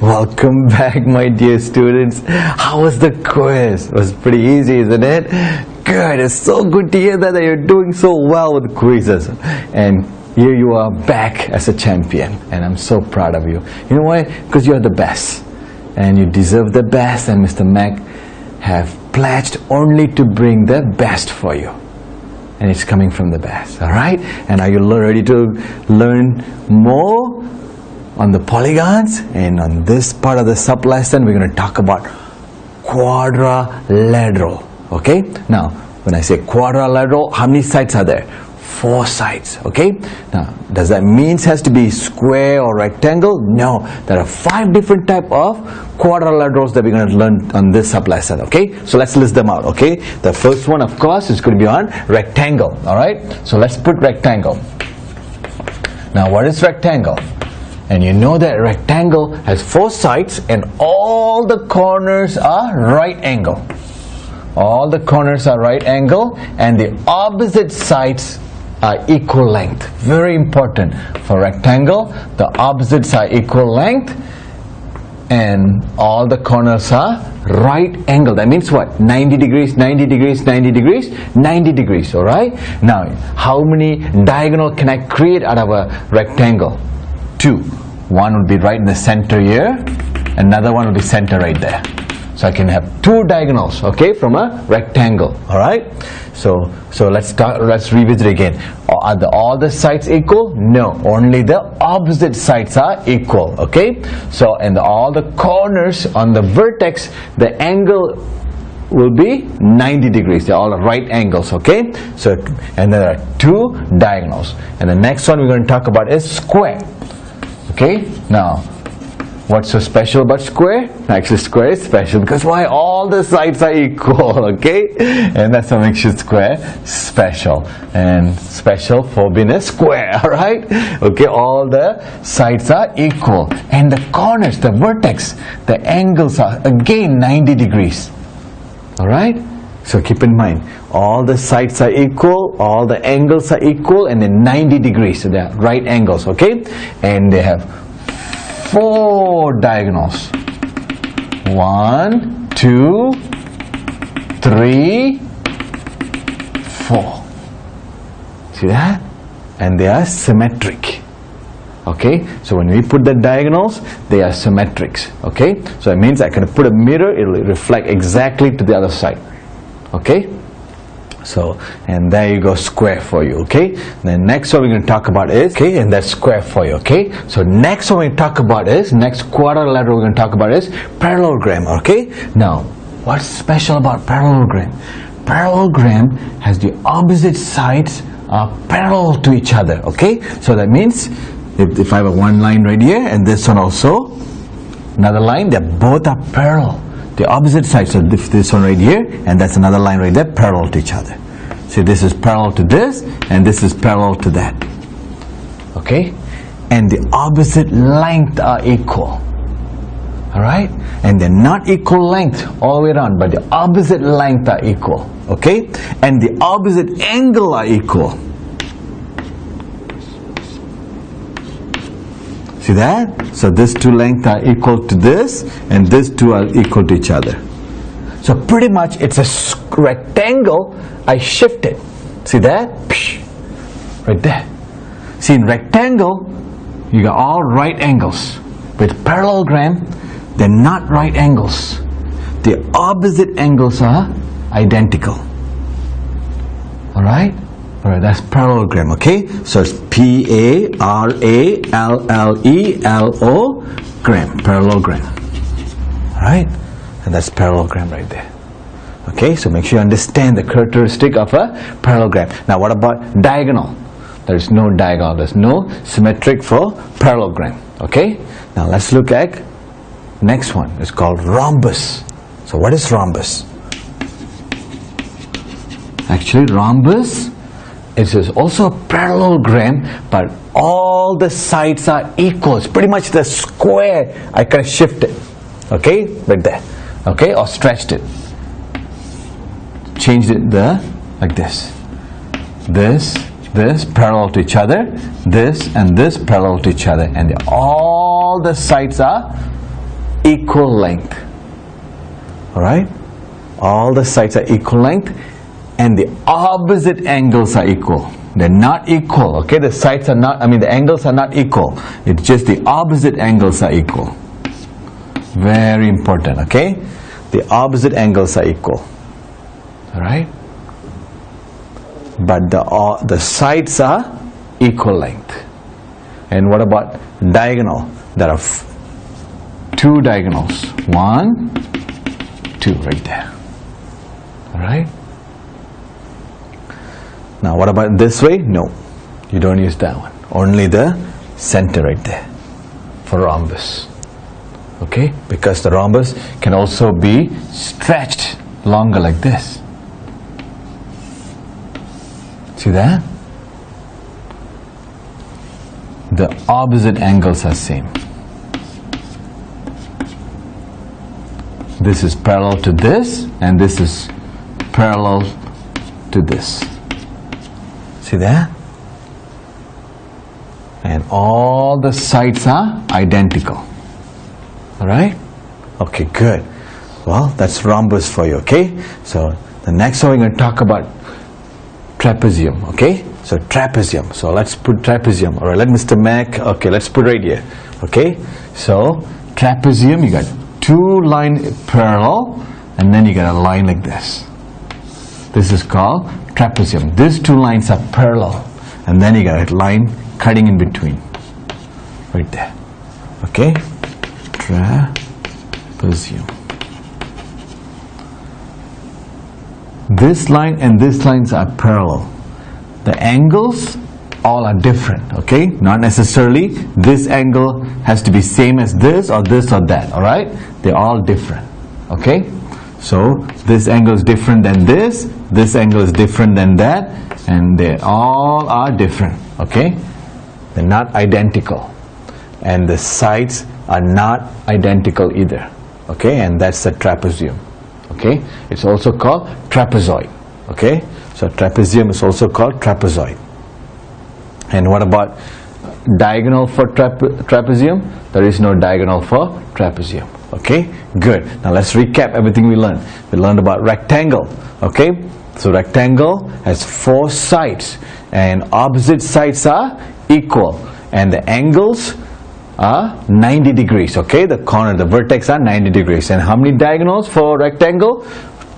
Welcome back, my dear students. How was the quiz? It was pretty easy, isn't it? Good. It's so good to hear that you're doing so well with quizzes. And here you are back as a champion. And I'm so proud of you. You know why? Because you're the best. And you deserve the best. And Mr. Mac have pledged only to bring the best for you. And it's coming from the best. Alright? And are you ready to learn more on the polygons? And on this part of the sub lesson, we're going to talk about quadrilateral. Okay? Now, when I say quadrilateral, how many sides are there? 4 sides. Okay? Now, does that mean it has to be square or rectangle? No. There are 5 different types of quadrilaterals that we're going to learn on this sub lesson. Okay? So let's list them out. Okay? The first one, of course, is going to be on rectangle. Alright? So let's put rectangle. Now, what is rectangle? And you know that rectangle has 4 sides and all the corners are right angle. All the corners are right angle and the opposite sides are equal length. Very important for rectangle. The opposites are equal length and all the corners are right angle. That means what? 90 degrees, 90 degrees, 90 degrees, 90 degrees. Alright? Now, how many diagonal can I create out of a rectangle? 2. One will be right in the center here, another one will be center right there. So I can have 2 diagonals, okay, from a rectangle. Alright? So let's revisit again. Are all the sides equal? No, only the opposite sides are equal. Okay? So and all the corners on the vertex, the angle will be 90 degrees. They're all right angles. Okay? So and there are 2 diagonals. And the next one we're going to talk about is square. Okay, now what's so special about square? Actually, square is special because why? All the sides are equal. Okay, and that's what makes it square special. And special for being a square. All right. Okay, all the sides are equal, and the corners, the vertex, the angles are again 90 degrees. All right. So keep in mind, all the sides are equal, all the angles are equal, and then 90 degrees. So they are right angles, okay? And they have 4 diagonals. 1, 2, 3, 4. See that? And they are symmetric. Okay, so when we put the diagonals, they are symmetrics. Okay, so it means I can put a mirror, it will reflect exactly to the other side. Okay, so and there you go, square for you. Okay, the next one we're going to talk about is, okay, and that's square for you. Okay, so next one we talk about is, next quadrilateral we're going to talk about is parallelogram. Okay, now what's special about parallelogram? Parallelogram has the opposite sides are parallel to each other. Okay, so that means if I have one line right here and this one also, another line, they both are parallel. The opposite sides, so this one right here and that's another line right there, parallel to each other. See, this is parallel to this and this is parallel to that. Okay, and the opposite length are equal. Alright, and they're not equal length all the way around, but the opposite length are equal. Okay, and the opposite angle are equal. See that? So these 2 lengths are equal to this and these 2 are equal to each other. So pretty much it's a rectangle. I shift it. See that? Right there. See, in rectangle you got all right angles. With parallelogram, they're not right angles. The opposite angles are identical. Alright? Alright, that's parallelogram, okay? So it's P-A-R-A-L-L-E-L-O gram, parallelogram. Alright? And that's parallelogram right there. Okay, so make sure you understand the characteristic of a parallelogram. Now what about diagonal? There is no diagonal, there's no symmetric for parallelogram. Okay? Now let's look at next one. It's called rhombus. So what is rhombus? Actually, rhombus, it is also a parallelogram, but all the sides are equal. It's pretty much the square. I can shift it, okay, right there, okay, or stretched it, changed it there, like this, this parallel to each other, this and this parallel to each other, and all the sides are equal length. Alright? All the sides are equal length and the opposite angles are equal. They're not equal, okay? The sides are not, the angles are not equal. It's just the opposite angles are equal. Very important, okay? The opposite angles are equal. Alright? But the sides are equal length. And what about diagonal? There are two diagonals. 1, 2, right there. Alright? Now what about this way? No, you don't use that one. Only the center right there for rhombus. Okay? Because the rhombus can also be stretched longer like this. See that? The opposite angles are same. This is parallel to this and this is parallel to this. See that? And all the sides are identical. Alright? Okay, good. Well, that's rhombus for you, okay? So, the next one we're going to talk about trapezium, okay? So, trapezium. So, let's put trapezium. Alright, let Mr. Mac, okay, let's put right here. Okay? So, trapezium, you got two lines parallel and then you got a line like this. This is called trapezium. These two lines are parallel and then you got a line cutting in between. Right there. Okay? Trapezium. This line and this lines are parallel. The angles all are different, okay? Not necessarily this angle has to be same as this or that, alright? They're all different, okay? So this angle is different than this angle is different than that, and they all are different, okay? They're not identical. And the sides are not identical either, okay? And that's the trapezium, okay? It's also called trapezoid, okay? So trapezium is also called trapezoid. And what about diagonal for trapezium? There is no diagonal for trapezium. Okay, good. Now let's recap everything we learned. We learned about rectangle. Okay, so rectangle has 4 sides and opposite sides are equal and the angles are 90 degrees. Okay, the corner, the vertex are 90 degrees. And how many diagonals for rectangle?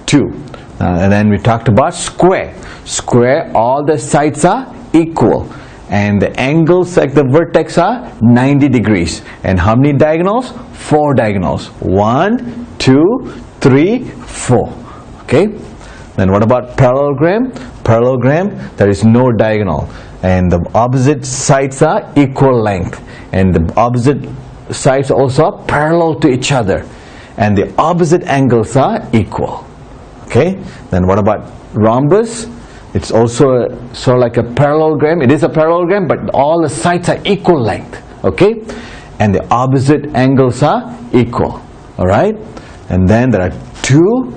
2. And then we talked about square. Square, all the sides are equal and the angles like the vertex are 90 degrees. And how many diagonals? 4 diagonals. 1, 2, 3, 4. Okay. Then what about parallelogram? Parallelogram, there is no diagonal and the opposite sides are equal length and the opposite sides also are parallel to each other and the opposite angles are equal. Okay. Then what about rhombus? It's also sort of like a parallelogram. It is a parallelogram, but all the sides are equal length. Okay, and the opposite angles are equal. All right, and then there are 2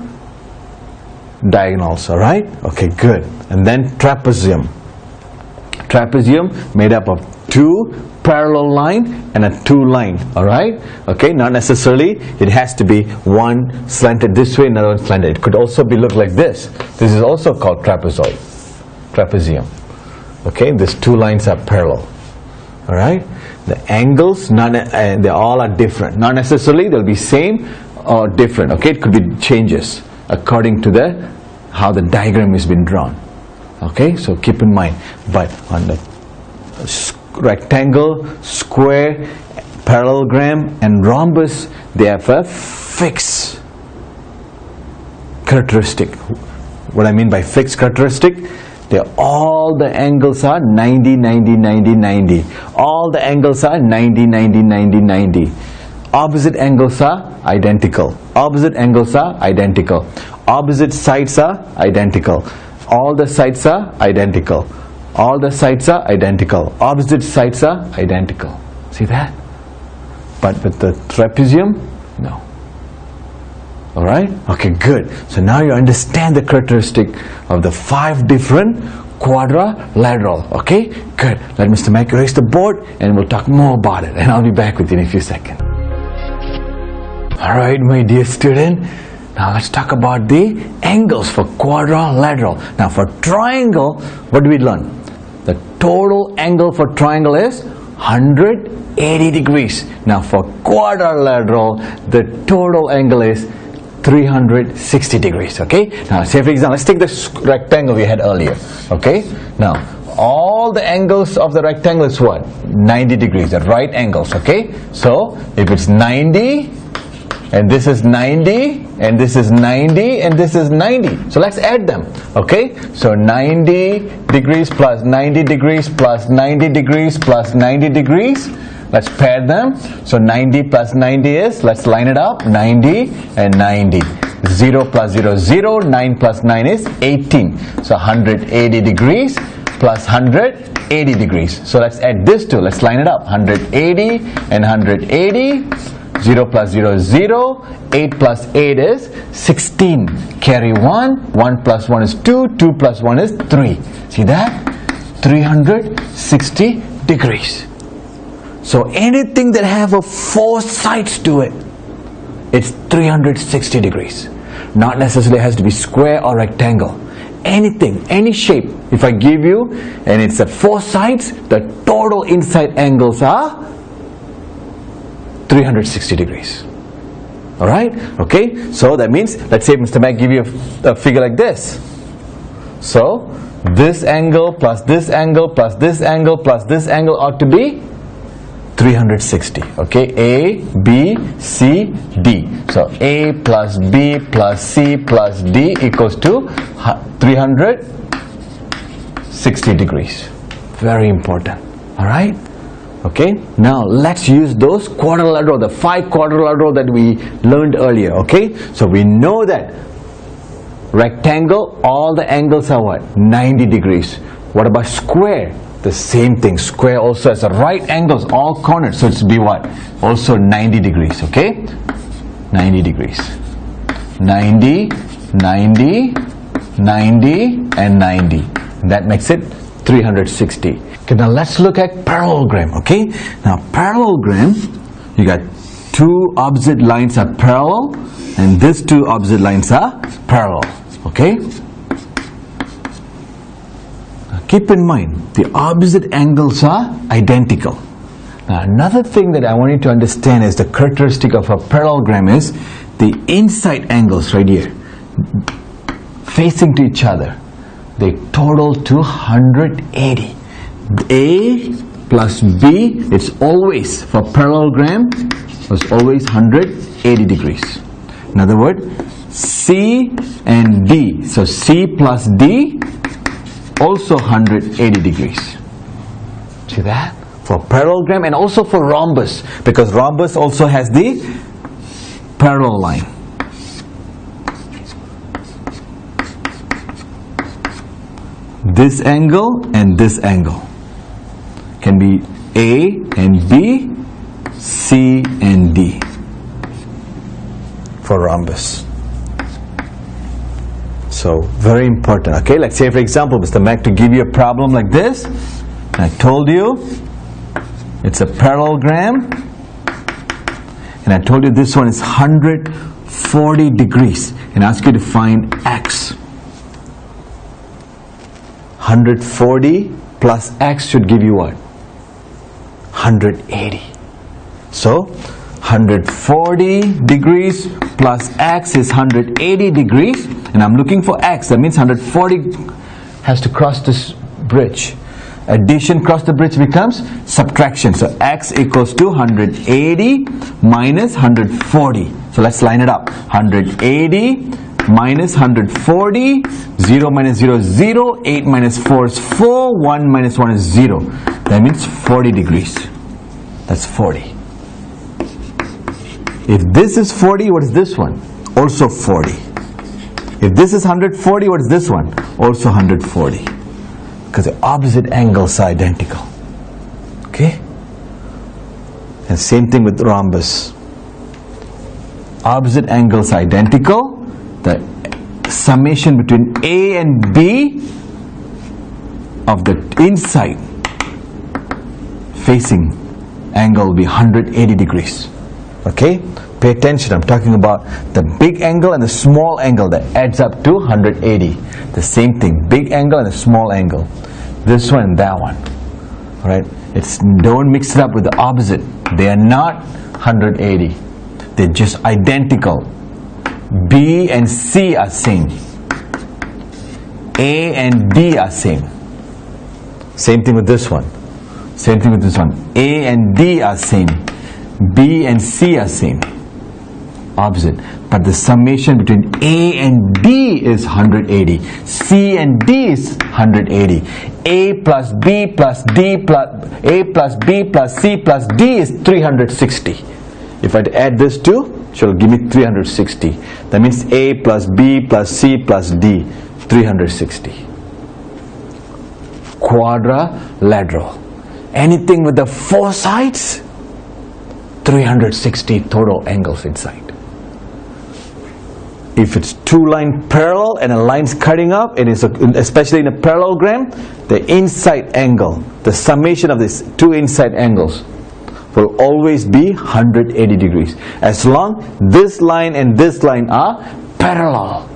diagonals. All right. Okay, good. And then trapezium. Trapezium made up of 2 parallel line and a 2 line. All right. Okay, not necessarily it has to be one slanted this way, another one slanted. It could also be look like this. This is also called trapezoid, trapezium. Okay, these 2 lines are parallel. All right. The angles, they all are different. Not necessarily they'll be same or different. Okay, it could be changes according to how the diagram has been drawn. Okay, so keep in mind. But on the rectangle, square, parallelogram and rhombus, they have a fixed characteristic. What I mean by fixed characteristic, all the angles are 90, 90, 90, 90. All the angles are 90, 90, 90, 90. Opposite angles are identical. Opposite angles are identical. Opposite sides are identical. All the sides are identical. All the sides are identical. Opposite sides are identical. See that? But with the trapezium, no. Alright? Okay, good. So now you understand the characteristic of the 5 different quadrilateral. Okay? Good. Let Mr. Mac erase the board and we'll talk more about it. And I'll be back with you in a few seconds. Alright, my dear student, now let's talk about the angles for quadrilateral. Now for triangle, what do we learn? The total angle for triangle is 180 degrees. Now for quadrilateral, the total angle is 360 degrees. Okay, now say for example, let's take this rectangle we had earlier. Okay, now all the angles of the rectangle is what? 90 degrees, the right angles. Okay, so if it's 90 and this is 90 and this is 90 and this is 90, so let's add them. Okay, so 90 degrees plus 90 degrees plus 90 degrees plus 90 degrees, let's pair them. So 90 plus 90 is, let's line it up, 90 and 90. 0 plus 0 is 0, 9 plus 9 is 18, so 180 degrees plus 180 degrees. So let's add this two, let's line it up, 180 and 180. 0 plus 0 is 0, 8 plus 8 is 16, carry 1, 1 plus 1 is 2, 2 plus 1 is 3. See that? 360 degrees. So anything that have a 4 sides to it, it's 360 degrees. Not necessarily has to be square or rectangle. Anything, any shape, if I give you and it's at 4 sides, the total inside angles are 360 degrees. Alright? Okay? So that means, let's say Mr. Mac give you a figure like this. So this angle plus this angle plus this angle plus this angle ought to be 360. Okay? A, B, C, D. So A plus B plus C plus D equals to 360 degrees. Very important. Alright? Okay, now let's use those quadrilateral, the 5 quadrilateral that we learned earlier. Okay, so we know that rectangle, all the angles are what? 90 degrees. What about square? The same thing. Square also has the right angles, all corners, so it's be what? Also 90 degrees. Okay, 90 degrees. 90, 90, 90 and 90. That makes it 360. Okay, now let's look at parallelogram. Okay, now parallelogram, you got 2 opposite lines are parallel and these 2 opposite lines are parallel. Okay, now keep in mind the opposite angles are identical. Now another thing that I want you to understand is the characteristic of a parallelogram is the inside angles right here facing to each other, they total to 180. A plus B, it's always, for parallelogram, was always 180 degrees. In other words, C and D, so C plus D, also 180 degrees. See that? For parallelogram and also for rhombus, because rhombus also has the parallel line. This angle and this angle can be A and B, C and D for rhombus. So very important. Okay, let's say for example, Mr. Mac to give you a problem like this. I told you it's a parallelogram and I told you this one is 140 degrees and ask you to find X. 140 plus X should give you what? 180. So 140 degrees plus X is 180 degrees and I'm looking for X. That means 140 has to cross this bridge. Addition cross the bridge becomes subtraction. So X equals to 180 minus 140. So let's line it up. 180 minus 140, 0 minus 0 is 0, 8 minus 4 is 4, 1 minus 1 is 0. That means 40 degrees. That's 40. If this is 40, what is this one? Also 40. If this is 140, what is this one? Also 140. Because the opposite angles are identical. Okay? And same thing with rhombus. Opposite angles are identical. The summation between A and B of the inside facing angle will be 180 degrees. Okay, pay attention. I'm talking about the big angle and the small angle that adds up to 180. The same thing, big angle and a small angle. This one and that one. Alright, don't mix it up with the opposite. They are not 180. They're just identical. B and C are same. A and D are same. Same thing with this one. Same thing with this one. A and D are same. B and C are same. Opposite. But the summation between A and D is 180. C and D is 180. A plus B plus D plus A plus B plus C plus D is 360. If I add this two, it will give me 360. That means A plus B plus C plus D, 360. Quadrilateral. Anything with the four sides, 360 total angles inside. If it's two lines parallel and a line's cutting up, it is especially in a parallelogram, the inside angle, the summation of these two inside angles will always be 180 degrees. As long this line and this line are parallel,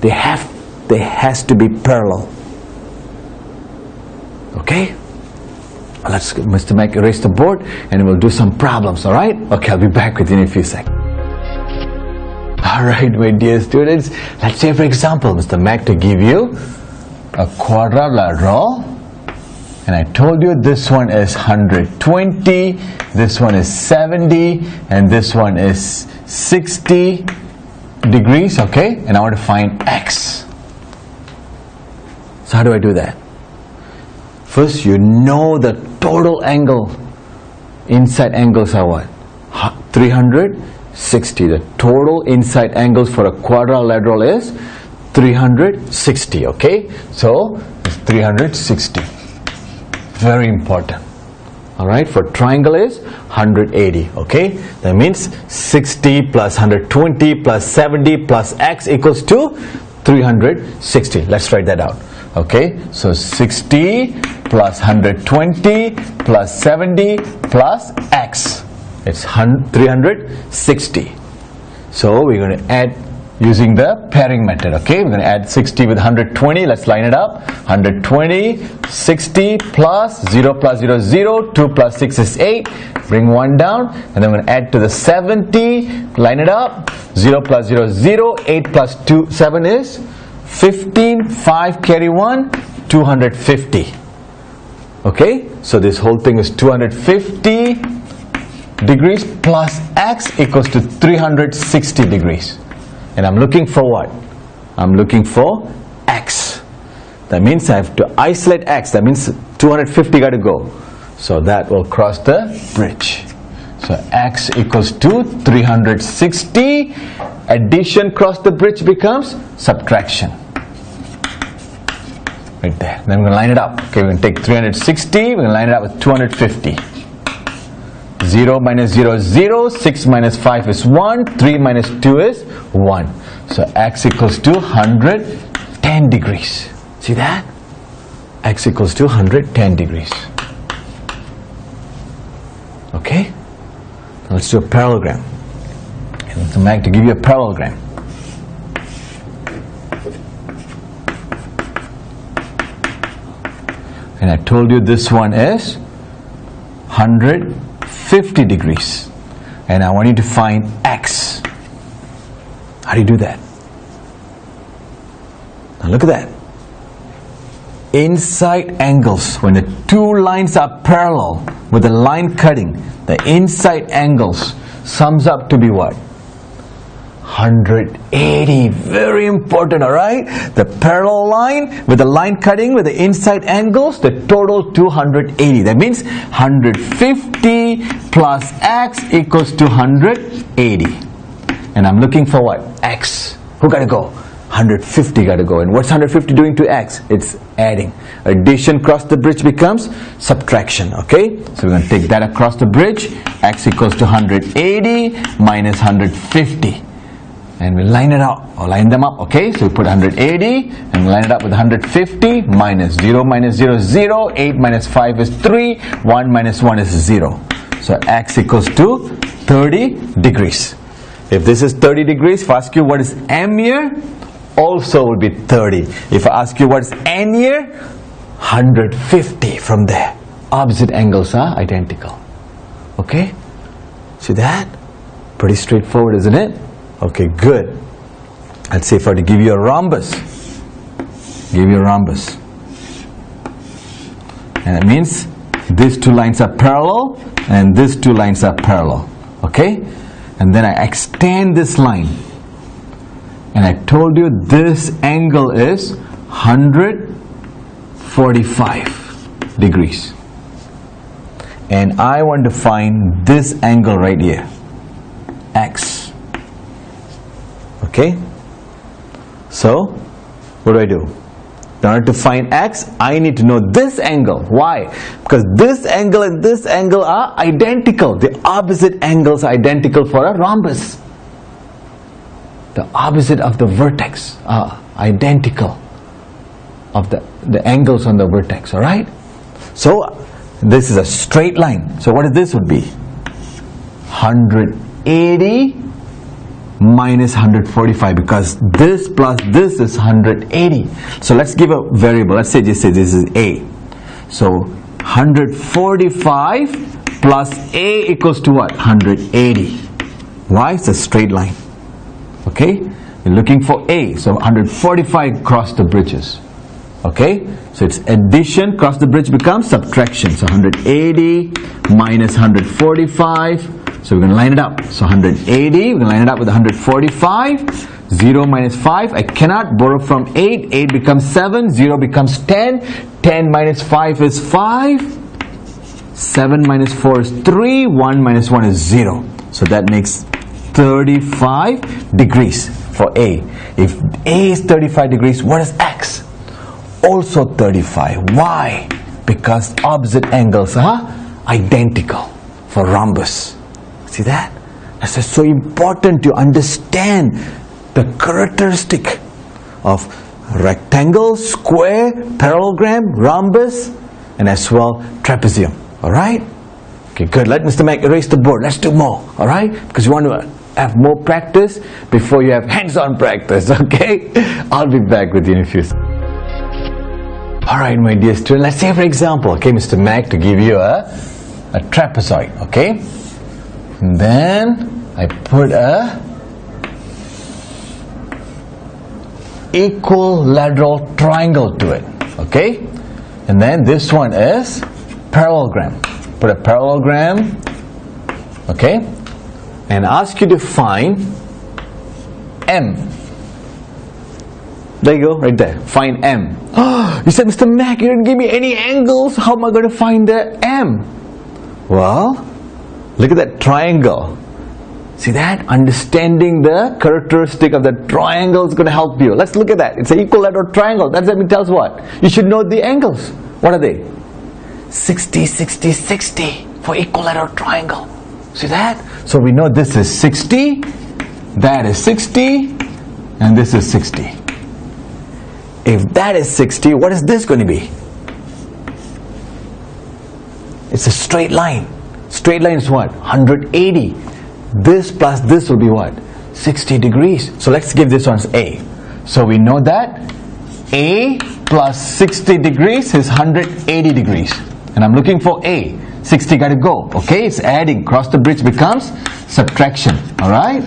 they has to be parallel. Okay? Let's Mr. Mac erase the board and we'll do some problems, alright? Okay, I'll be back with you in a few seconds. Alright, my dear students, let's say for example, Mr. Mac to give you a quadrilateral, and I told you this one is 120, this one is 70, and this one is 60 degrees, okay? And I want to find X. So how do I do that? First, you know the total angle, inside angles are what? 360. The total inside angles for a quadrilateral is 360, okay? So, it's 360. Very important. Alright, for triangle is 180, okay? That means 60 plus 120 plus 70 plus X equals to 360. Let's write that out. Okay, so 60 plus 120 plus 70 plus X. It's 360. So we're going to add using the pairing method. Okay, we're going to add 60 with 120. Let's line it up. 120, 60 plus 0 plus 0 is 0. 2 plus 6 is 8. Bring 1 down. And then I'm going to add to the 70. Line it up. 0 plus 0 is 0. 8 plus 2, 7 is 15, 5 carry 1, 250. Okay, so this whole thing is 250 degrees plus X equals to 360 degrees. And I'm looking for what? I'm looking for X. That means I have to isolate X. That means 250 got to go. So that will cross the bridge. So X equals to 360. Addition cross the bridge becomes subtraction. Right there. Then we're going to line it up. Okay, we're going to take 360. We're going to line it up with 250. 0 minus 0 is 0. 6 minus 5 is 1. 3 minus 2 is 1. So X equals to 110 degrees. See that? X equals to 110 degrees. Okay? Now let's do a parallelogram. And to Mag to give you a parallelogram. And I told you this one is 150 degrees. And I want you to find X. How do you do that? Now look at that. Inside angles, when the two lines are parallel with the line cutting, the inside angles sums up to be what? 180. Very important, alright? The parallel line with the line cutting with the inside angles, the total 280. That means 150 plus X equals to 180. And I'm looking for what? X. Who got to go? 150 got to go. And what's 150 doing to X? It's adding. Addition cross the bridge becomes subtraction. Okay? So we're going to take that across the bridge. X equals to 180 minus 150. And we line it out, or line them up, okay? So we put 180, and we line it up with 150, minus 0 is 0, 8 minus 5 is 3, 1 minus 1 is 0. So x equals to 30 degrees. If this is 30 degrees, if I ask you what is m here, also will be 30. If I ask you what is n here, 150 from there. Opposite angles are identical. Okay? See that? Pretty straightforward, isn't it? Okay, good. Let's see if I were to give you a rhombus. Give you a rhombus. And it means these two lines are parallel and these two lines are parallel. Okay? And then I extend this line. And I told you this angle is 145 degrees. And I want to find this angle right here, x. Okay? So, what do? In order to find x, I need to know this angle. Why? Because this angle and this angle are identical. The opposite angles are identical for a rhombus. The opposite of the vertex are identical of the angles on the vertex. Alright? So, this is a straight line. So, what is this would be? 180 minus 145, because this plus this is 180. So let's give a variable. Let's say this is a. So 145 plus a equals to what? 180. Why? It's a straight line. Okay? We're looking for a. So 145 cross the bridges. Okay? So it's addition, cross the bridge becomes subtraction. So 180 minus 145. So we're going to line it up. So 180, we're going to line it up with 145. 0 minus 5, I cannot borrow from 8. 8 becomes 7, 0 becomes 10. 10 minus 5 is 5. 7 minus 4 is 3. 1 minus 1 is 0. So that makes 35 degrees for A. If A is 35 degrees, what is X? Also 35. Why? Because opposite angles are identical for rhombus. See that? That's just so important to understand the characteristic of rectangle, square, parallelogram, rhombus, and as well trapezium. Alright? Okay, good. Let Mr. Mac erase the board. Let's do more. Alright? Because you want to have more practice before you have hands-on practice. Okay? I'll be back with you in a few seconds. Alright, my dear student. Let's say, for example, okay, Mr. Mac, to give you a trapezoid. Okay? And then I put a equilateral triangle to it. Okay? And then this one is parallelogram. Put a parallelogram. Okay? And ask you to find M. There you go, right there. Find M. Oh, you said, Mr. Mac, you didn't give me any angles. How am I going to find the M? Well, look at that triangle. See that? Understanding the characteristic of the triangle is going to help you. Let's look at that. It's an equilateral triangle. That tells what? You should know the angles. What are they? 60, 60, 60 for equilateral triangle. See that? So we know this is 60, that is 60, and this is 60. If that is 60, what is this going to be? It's a straight line. Straight line is what? 180. This plus this will be what? 60 degrees. So let's give this one as A. So we know that A plus 60 degrees is 180 degrees. And I'm looking for A. 60 got to go. Okay, it's adding. Cross the bridge becomes subtraction. Alright?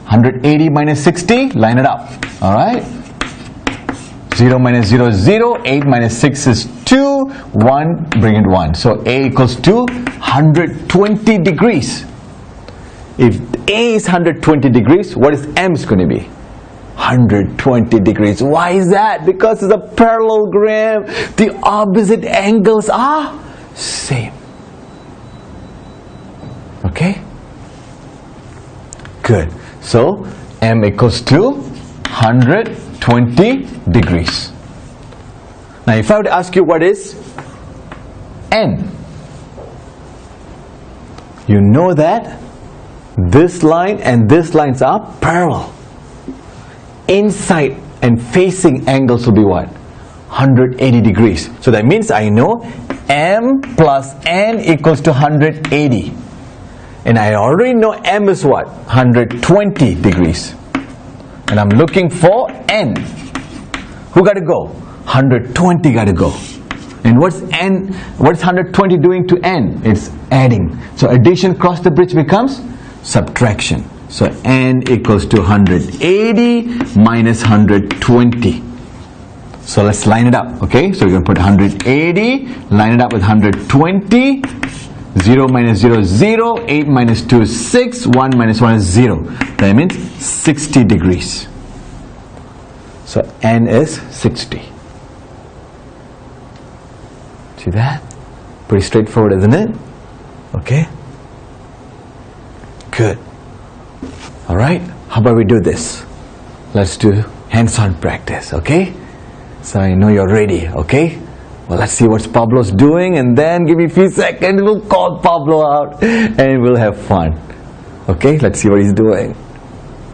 180 minus 60, line it up. Alright? 0 minus 0 is 0. 8 minus 6 is 2. 1, bring it 1. So A equals to 120 degrees. If A is 120 degrees, what is M is going to be? 120 degrees. Why is that? Because it's a parallelogram. The opposite angles are same. Okay? Good. So M equals to 120 degrees. Now if I were to ask you what is N, you know that this line and this lines are parallel. Inside and facing angles will be what? 180 degrees. So that means I know M plus N equals to 180. And I already know M is what? 120 degrees. And I'm looking for N. Who got to go? 120 got to go. And what's N? What's 120 doing to N? It's adding. So addition cross the bridge becomes subtraction. So N equals to 180 minus 120. So let's line it up, okay? So we're going to put 180, line it up with 120. 0 minus 0 is 0, 8 minus 2 is 6, 1 minus 1 is 0. That means 60 degrees. So N is 60. See that? Pretty straightforward, isn't it? Okay? Good. Alright, how about we do this? Let's do hands-on practice, okay? So I know you're ready, okay? Well, let's see what Pablo's doing, and then give me a few seconds, we'll call Pablo out and we'll have fun. Okay, let's see what he's doing.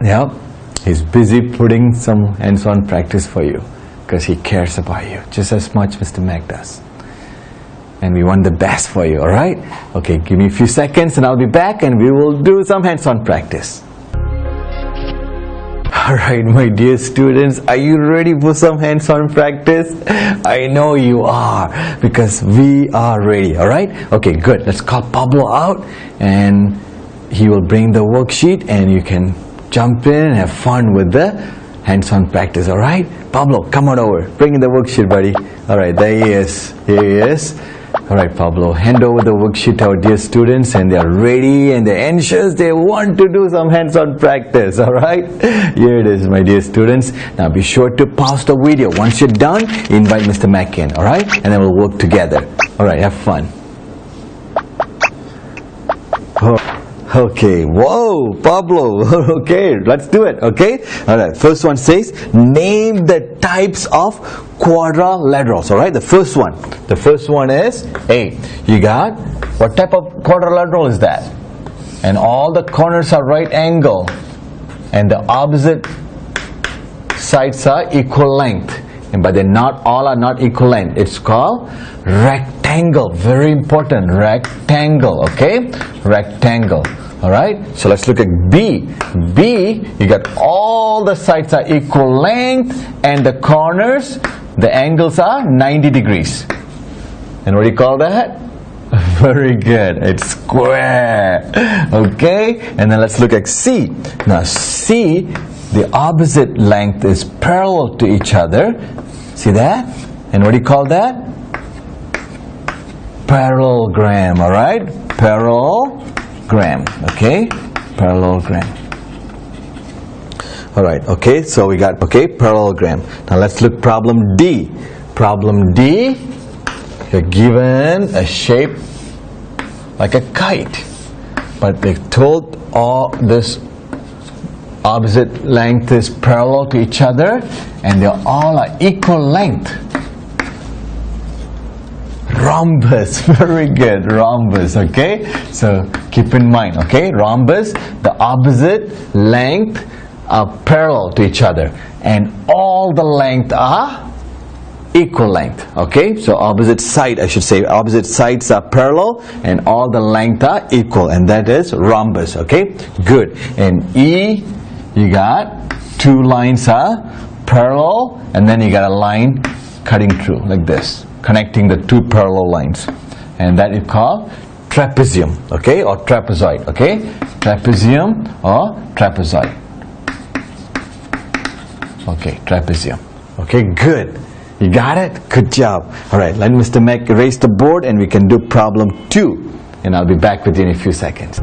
Yep, he's busy putting some hands-on practice for you because he cares about you just as much Mr. Mac does. And we want the best for you, alright? Okay, give me a few seconds and I'll be back and we will do some hands-on practice. Alright, my dear students, are you ready for some hands-on practice? I know you are, because we are ready, alright? Okay, good. Let's call Pablo out and he will bring the worksheet and you can jump in and have fun with the hands-on practice, alright? Pablo, come on over. Bring in the worksheet, buddy. Alright, there he is. Here he is. Alright, Pablo, hand over the worksheet to our dear students, and they are ready and they're anxious. They want to do some hands-on practice, alright? Here it is, my dear students. Now be sure to pause the video. Once you're done, invite Mr. Mac in, alright? And then we'll work together. Alright, have fun. Okay, whoa, Pablo. Okay, let's do it, okay? Alright, first one says, name the types of quadrilaterals, alright? The first one is A. You got, what type of quadrilateral is that? And all the corners are right angle, and the opposite sides are equal length. But they're not, all are not equal length. It's called rectangle. Very important, rectangle, okay? Rectangle. Alright, so let's look at B. B, you got all the sides are equal length and the corners, the angles are 90 degrees. And what do you call that? Very good, it's square. Okay, and then let's look at C. Now C, the opposite length is parallel to each other. See that? And what do you call that? Parallelogram, alright? Parallelogram, okay? Parallelogram. Alright, okay, so we got, okay, parallelogram. Now let's look problem D. Problem D, you're given a shape like a kite, but they told all this opposite length is parallel to each other and they all are equal length. Rhombus, very good, rhombus, okay? So keep in mind, okay, rhombus, the opposite length are parallel to each other and all the length are equal length, okay? So opposite side, I should say, opposite sides are parallel and all the length are equal, and that is rhombus, okay? Good. And E, you got two lines are parallel and then you got a line cutting through like this, connecting the two parallel lines, and that is called trapezium, okay, or trapezoid, okay? Trapezium or trapezoid. Okay, trapezium. Okay, good. You got it? Good job. Alright, let Mr. Mac erase the board and we can do problem 2. And I'll be back with you in a few seconds.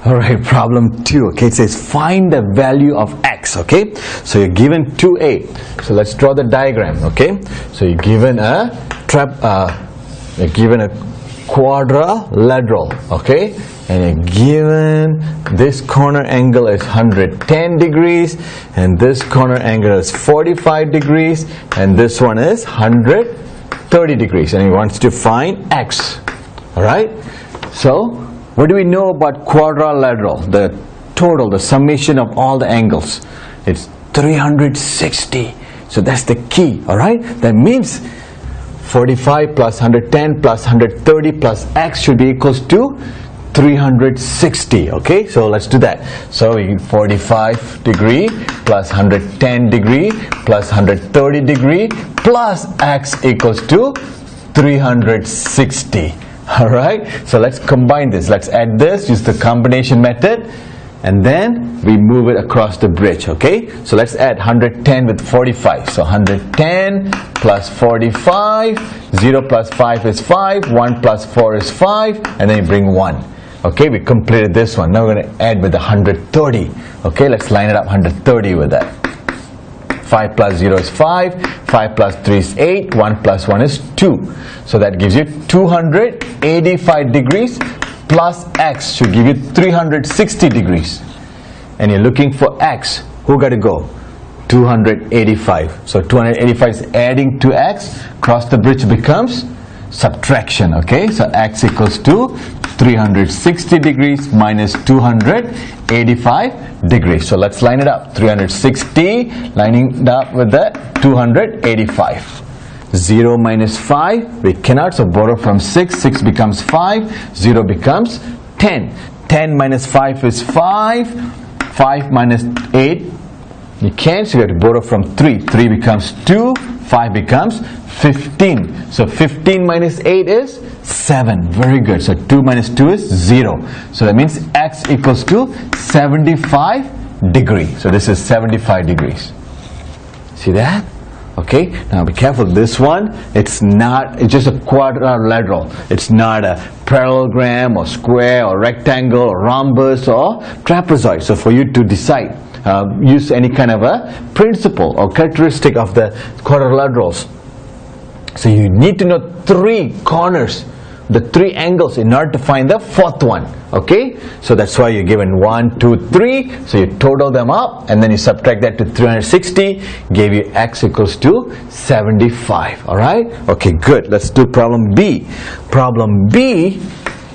Alright, problem 2. Okay, it says find the value of x. Okay, so you're given 2a. So let's draw the diagram. Okay, so you're given a quadrilateral. Okay, and you're given this corner angle is 110 degrees and this corner angle is 45 degrees and this one is 130 degrees, and he wants to find x. Alright, so what do we know about quadrilateral? The total, the summation of all the angles, it's 360. So that's the key, alright? That means 45 plus 110 plus 130 plus x should be equals to 360. Okay, so let's do that. So we 45 degree plus 110 degree plus 130 degree plus x equals to 360. Alright, so let's combine this. Let's add this, use the combination method, and then we move it across the bridge. Okay, so let's add 110 with 45. So 110 plus 45, 0 plus 5 is 5, 1 plus 4 is 5, and then you bring 1. Okay, we completed this one. Now we're going to add with the 130. Okay, let's line it up 130 with that. 5 plus 0 is 5, 5 plus 3 is 8, 1 plus 1 is 2. So that gives you 285 degrees plus x should give you 360 degrees. And you're looking for x. Who got to go? 285. So 285 is adding to x. Cross the bridge becomes subtraction. Okay, so x equals to 360 degrees minus 285 degrees. So let's line it up. 360 lining it up with the 285. 0 minus 5, we cannot, so borrow from 6, 6 becomes 5, 0 becomes 10. 10 minus 5 is 5, 5 minus 8, you can't, so you have to borrow from 3, 3 becomes 2, 5 becomes 15. So 15 minus 8 is 7, very good. So 2 minus 2 is 0. So that means x equals to 75 degrees. So this is 75 degrees. See that? Okay, now be careful. This one, it's just a quadrilateral. It's not a parallelogram or square or rectangle or rhombus or trapezoid. So for you to decide, use any kind of a principle or characteristic of the quadrilaterals. So you need to know 3 corners, the 3 angles in order to find the 4th one. Okay, so that's why you're given 1, 2, 3. So you total them up and then you subtract that to 360, gave you x equals to 75. Alright, okay, good. Let's do problem B. Problem B,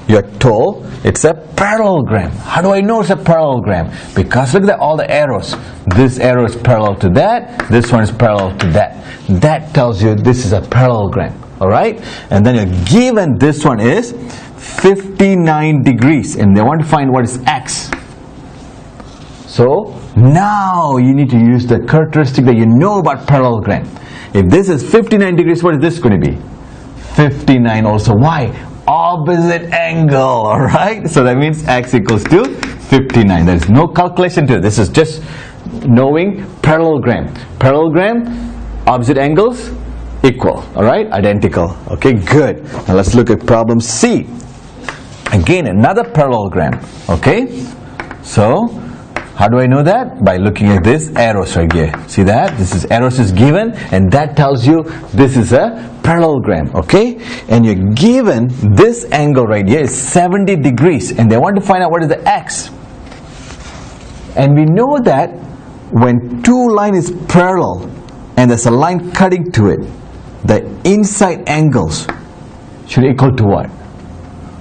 you're told it's a parallelogram. How do I know it's a parallelogram? Because look at all the arrows. This arrow is parallel to that, this one is parallel to that. That tells you this is a parallelogram. Alright, and then you're given this one is 59 degrees and they want to find what is x. So now you need to use the characteristic that you know about parallelogram. If this is 59 degrees, what is this going to be? 59 also. Why? Opposite angle. Alright, so that means x equals to 59. There is no calculation to it. This is just knowing parallelogram. Parallelogram, opposite angles, equal. Alright, identical. Okay, good. Now let's look at problem C. Again, another parallelogram. Okay, so how do I know that? By looking at this arrows right here. See that? This is arrows is given and that tells you this is a parallelogram. Okay, and you're given this angle right here is 70 degrees and they want to find out what is the x. And we know that when two lines is parallel and there's a line cutting to it, the inside angles should equal to what?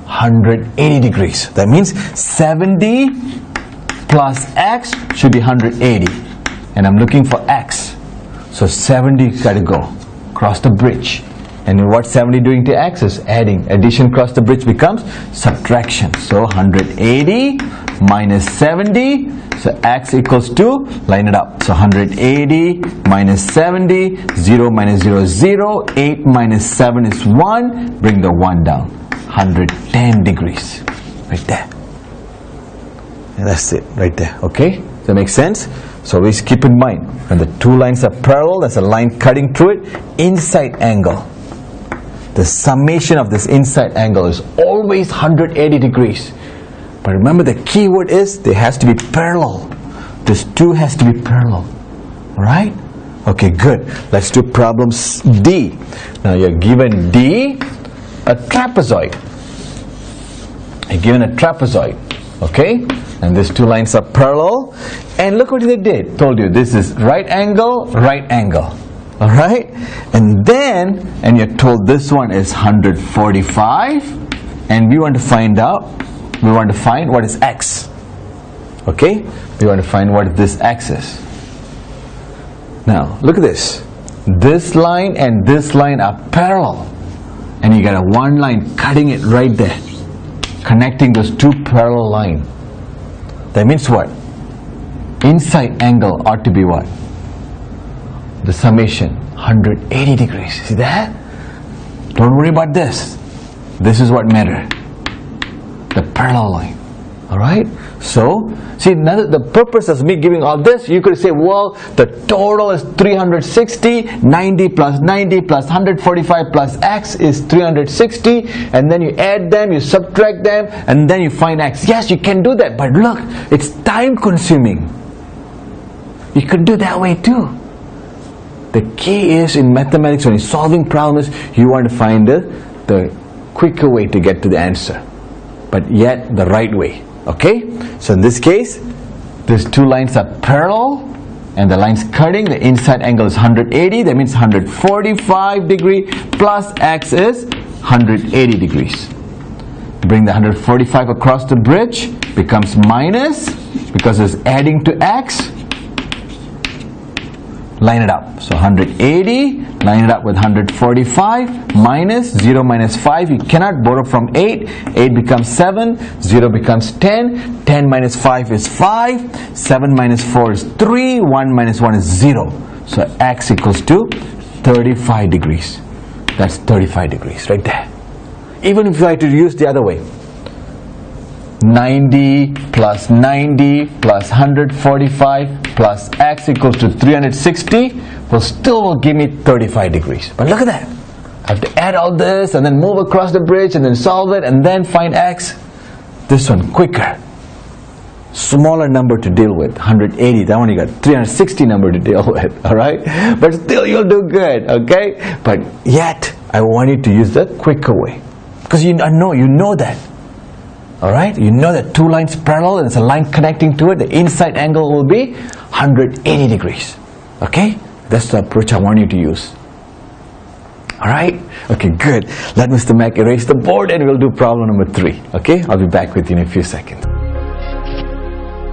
180 degrees. That means 70 plus x should be 180. And I'm looking for x. So 70 got to go. Cross the bridge. And what 70 doing to x is adding. Addition cross the bridge becomes subtraction. So 180 minus 70. So x equals to, line it up. So 180 minus 70, 0 minus 0 is 0, 8 minus 7 is 1, bring the 1 down. 110 degrees. Right there. And that's it, right there. Okay? Does that make sense? So always keep in mind, when the two lines are parallel, there's a line cutting through it, inside angle. The summation of this inside angle is always 180 degrees. But remember the key word is, there has to be parallel. This 2 has to be parallel. Right? Okay, good. Let's do problem D. Now you're given D, a trapezoid. You're given a trapezoid. Okay? And these two lines are parallel. And look what they did. Told you, this is right angle, right angle. Alright? And then, and you're told this one is 145. And we want to find what is x. Okay? We want to find what this x is. Now, look at this. this line and this line are parallel, and you got a one line cutting it right there, connecting those two parallel lines. That means what? Inside angle ought to be what? The summation 180 degrees. See that? Don't worry about this. This is what matters. The parallel line. Alright? So, see, the purpose of me giving all this, you could say, well, the total is 360, 90 plus 90 plus 145 plus x is 360, and then you add them, you subtract them, and then you find x. Yes, you can do that, but look, it's time consuming. You could do that way too. The key is in mathematics, when you're solving problems, you want to find the quicker way to get to the answer, but yet the right way. Okay? So in this case, these two lines are parallel, and the lines cutting, the inside angle is 180, that means 145 degree plus x is 180 degrees. Bring the 145 across the bridge, becomes minus, because it's adding to x. Line it up. So 180, line it up with 145, minus 0 minus 5. You cannot borrow from 8. 8 becomes 7, 0 becomes 10. 10 minus 5 is 5. 7 minus 4 is 3. 1 minus 1 is 0. So x equals to 35 degrees. That's 35 degrees right there. Even if you try to use the other way, 90 plus 90 plus 145 plus x equals to 360 will give me 35 degrees. But look at that. I have to add all this and then move across the bridge and then solve it and then find x. This one quicker. Smaller number to deal with, 180. That one you got 360 number to deal with, alright? But still you'll do good, okay? But yet, I want you to use the quicker way. Because you know that. Alright, you know that two lines parallel and there's a line connecting to it. The inside angle will be 180 degrees. Okay, that's the approach I want you to use. Alright, okay, good. Let Mr. Mac erase the board and we'll do problem number 3. Okay, I'll be back with you in a few seconds.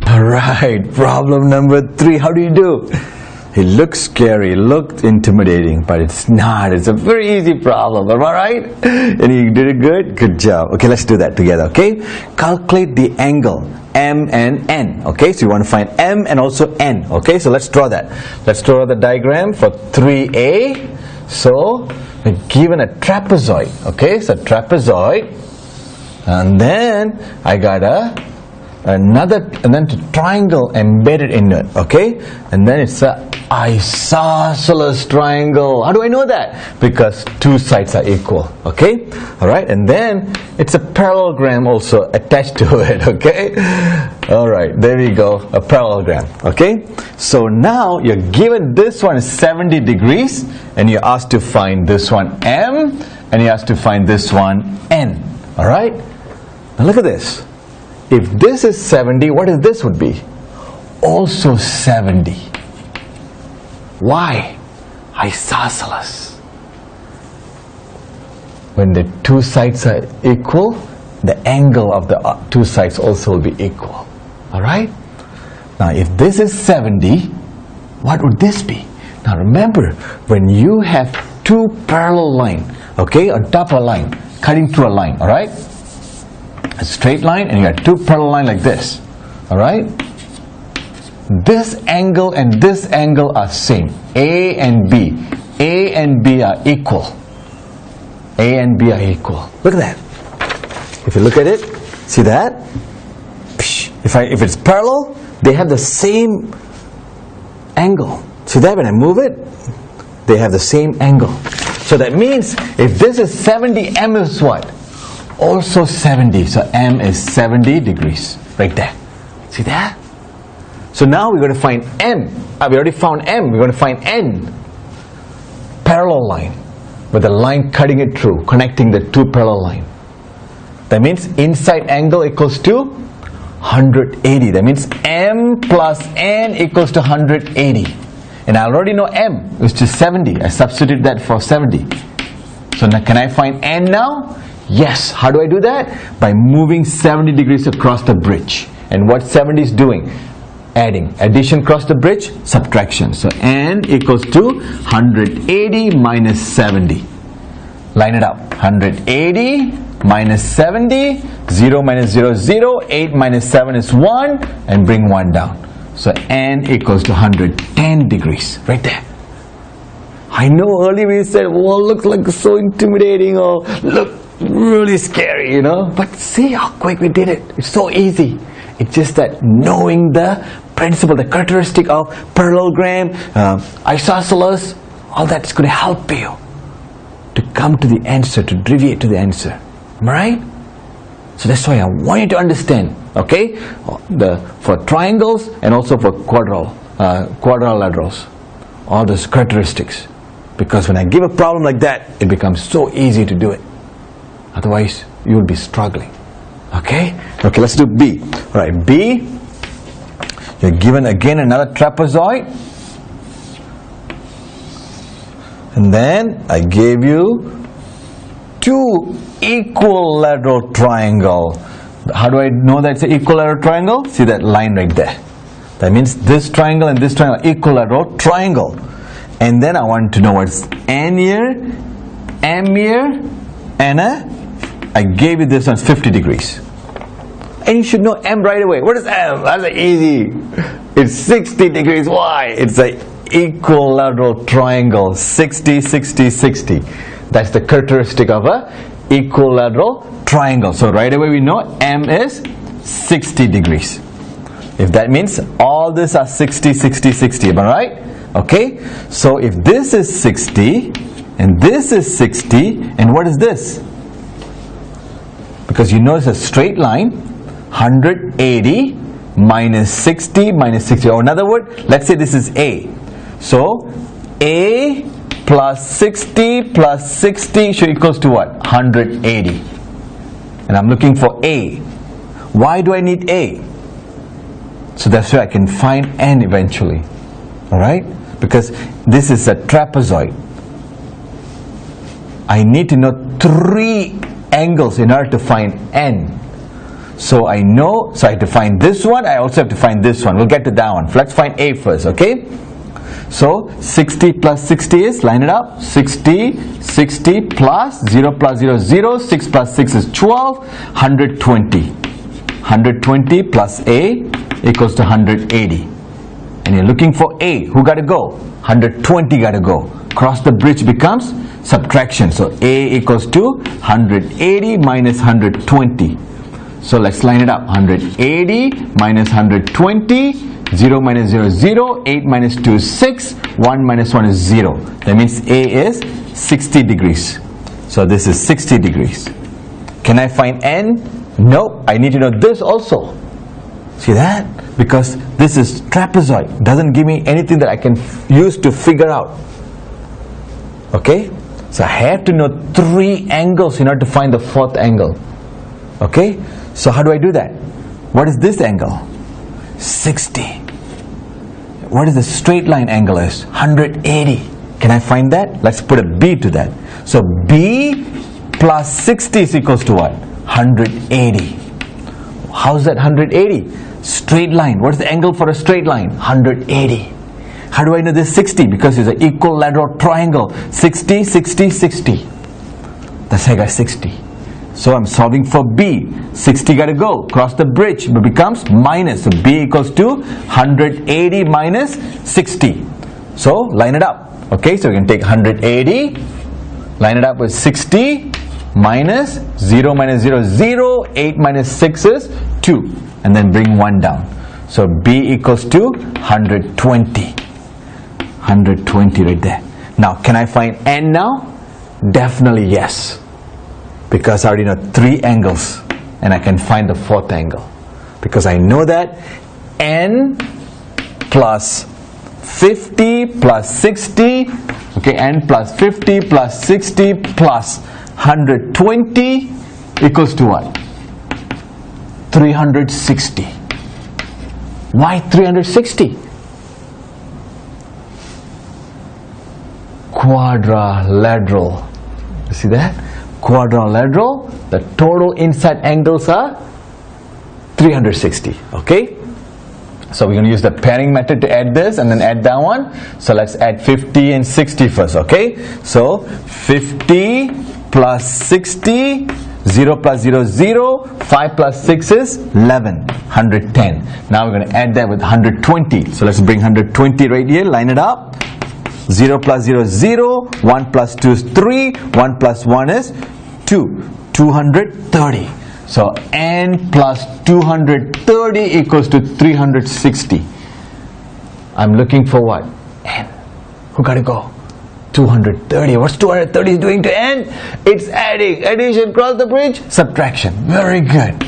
Alright, problem number 3. How do you do? It looks scary, looked intimidating, but it's not. It's a very easy problem. Am I right? And you did it good? Good job. Okay, let's do that together, okay? Calculate the angle M and N. Okay, so you want to find M and also N. Okay, so let's draw that. Let's draw the diagram for 3A. So, we're given a trapezoid. Okay, so trapezoid. And then, I got another, and then the triangle embedded in it, okay? And then it's a isosceles triangle. How do I know that? Because two sides are equal, okay? Alright, and then it's a parallelogram also attached to it, okay? Alright, there we go, a parallelogram, okay? So now you're given this one is 70 degrees, and you're asked to find this one M, and you're asked to find this one N, alright? Now look at this. If this is 70, what is this would be? Also 70. Why? Isosceles. When the two sides are equal, the angle of the two sides also will be equal. Alright? Now if this is 70, what would this be? Now remember, when you have two parallel lines, okay, on top of a line, cutting through a line, alright? A straight line, and you got two parallel lines like this, alright? This angle and this angle are same. A and B. A and B are equal. A and B are equal. Look at that. If you look at it, see that? If it's parallel, they have the same angle. See that? When I move it, they have the same angle. So that means if this is 70, M is what? Also 70. So M is 70 degrees. Right there. See that? So now we're going to find M. We already found M. We're going to find N. Parallel line. With a line cutting it through, connecting the two parallel lines. That means inside angle equals to 180. That means M plus N equals to 180. And I already know M, which is 70. I substitute that for 70. So now can I find N now? Yes. How do I do that? By moving 70 degrees across the bridge. And what 70 is doing? adding. Addition cross the bridge, subtraction. So n equals to 180 minus 70. Line it up. 180 minus 70, 0 minus 0 is 0, 8 minus 7 is 1, and bring 1 down. So n equals to 110 degrees, right there. I know earlier we said, well, looks like so intimidating, or look really scary, you know, but see how quick we did it. It's so easy. It's just that knowing the principle, the characteristic of parallelogram, isosceles, all that's going to help you to come to the answer, to deviate to the answer. Am I right? So that's why I want you to understand, okay, for triangles and also for quadrilaterals, all those characteristics. Because when I give a problem like that, it becomes so easy to do it. Otherwise, you will be struggling. Okay? Okay, let's do B. Alright, B, you're given again another trapezoid. And then I gave you two equilateral triangle. How do I know that it's an equilateral triangle? See that line right there. That means this triangle and this triangle are equilateral triangle. And then I want to know what's n here, m here, and I gave you this one 50 degrees. And you should know m right away. What is m? That's easy. It's 60 degrees. Why? It's an equilateral triangle. 60, 60, 60. That's the characteristic of a equilateral triangle. So right away we know m is 60 degrees. If that means all this are 60, 60, 60. Am I right? Okay. So if this is 60 and this is 60, and what is this? Because you know it's a straight line. 180 minus 60 minus 60. Or in other words, let's say this is A. So A plus 60 plus 60 should equals to what? 180. And I'm looking for A. Why do I need A? So that's where I can find n eventually. Alright? Because this is a trapezoid. I need to know 3 angles in order to find n. So I know, so I have to find this one, I also have to find this one. We'll get to that one. Let's find A first, okay? So 60 plus 60 is, line it up, 60, 60 plus 0 plus 0 is 0, 6 plus 6 is 12, 120. 120 plus A equals to 180. And you're looking for A, who got to go? 120 got to go. Cross the bridge becomes subtraction. So A equals to 180 minus 120. So let's line it up. 180 minus 120, 0 minus 0 is 0, 8 minus 2 is 6, 1 minus 1 is 0. That means A is 60 degrees. So this is 60 degrees. Can I find n? Nope. I need to know this also. See that? Because this is trapezoid. Doesn't give me anything that I can use to figure out. Okay? So I have to know 3 angles in order to find the 4th angle. Okay? So how do I do that? What is this angle? 60. What is the straight line angle is? 180. Can I find that? Let's put a B to that. So B plus 60 is equals to what? 180. How's that 180? Straight line. What is the angle for a straight line? 180. How do I know this 60? Because it's an equilateral triangle. 60, 60, 60. That's how I got 60. So I'm solving for B. 60 got to go. Cross the bridge. But becomes minus. So B equals to 180 minus 60. So line it up. Okay, so we can take 180. Line it up with 60 minus 0 minus 0 is 0. 8 minus 6 is 2. And then bring 1 down. So B equals to 120. 120 right there. Now can I find n now? Definitely yes. Because I already know 3 angles and I can find the 4th angle. Because I know that n plus 50 plus 60, okay, n plus 50 plus 60 plus 120 equals to what? 360. Why 360? Quadrilateral. You see that? Quadrilateral, the total inside angles are 360. Okay? So we're going to use the pairing method to add this and then add that one. So let's add 50 and 60 first, okay? So 50 plus 60, 0 plus 0 is 0, 5 plus 6 is 11, 110. Now we're going to add that with 120. So let's bring 120 right here, line it up. 0 plus 0 is 0, 1 plus 2 is 3, 1 plus 1 is 2, 230. So n plus 230 equals to 360. I'm looking for what? N. Who got to go? 230. What's 230 doing to n? It's adding. Addition, cross the bridge. Subtraction. Very good.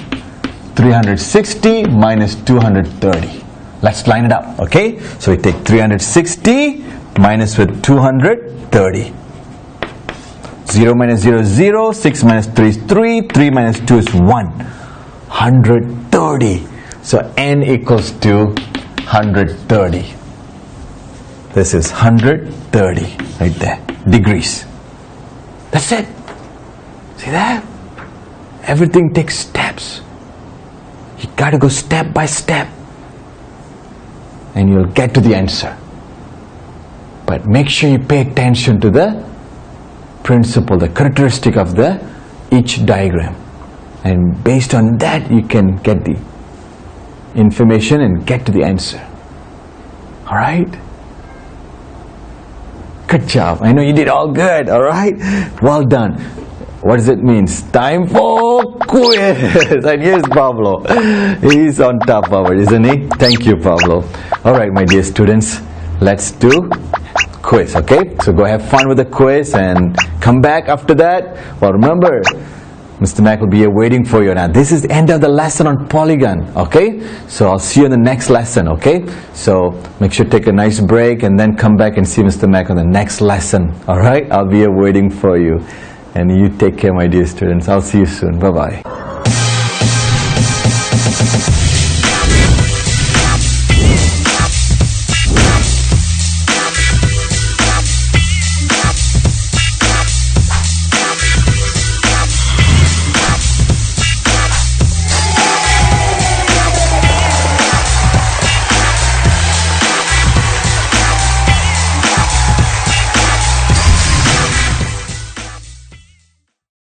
360 minus 230. Let's line it up, okay? So we take 360 minus with 230. 0 minus 0 is 0, 6 minus 3 is 3, 3 minus 2 is 1. 130. So n equals to 130. This is 130 right there. Degrees. That's it. See that? Everything takes steps. You got to go step by step. And you'll get to the answer. But make sure you pay attention to the principle, the characteristic of each diagram, and based on that you can get the information and get to the answer. Alright? Good job. I know you did all good. Alright? Well done. What does it mean? Time for quiz. And here's Pablo. He's on top of it, isn't he? Thank you, Pablo. Alright, my dear students, let's do quiz, okay? So go have fun with the quiz and come back after that. Well, remember, Mr. Mac will be here waiting for you. Now, this is the end of the lesson on polygon, okay? So I'll see you in the next lesson, okay? So make sure to take a nice break and then come back and see Mr. Mac on the next lesson, all right? I'll be here waiting for you. And you take care, my dear students. I'll see you soon. Bye-bye.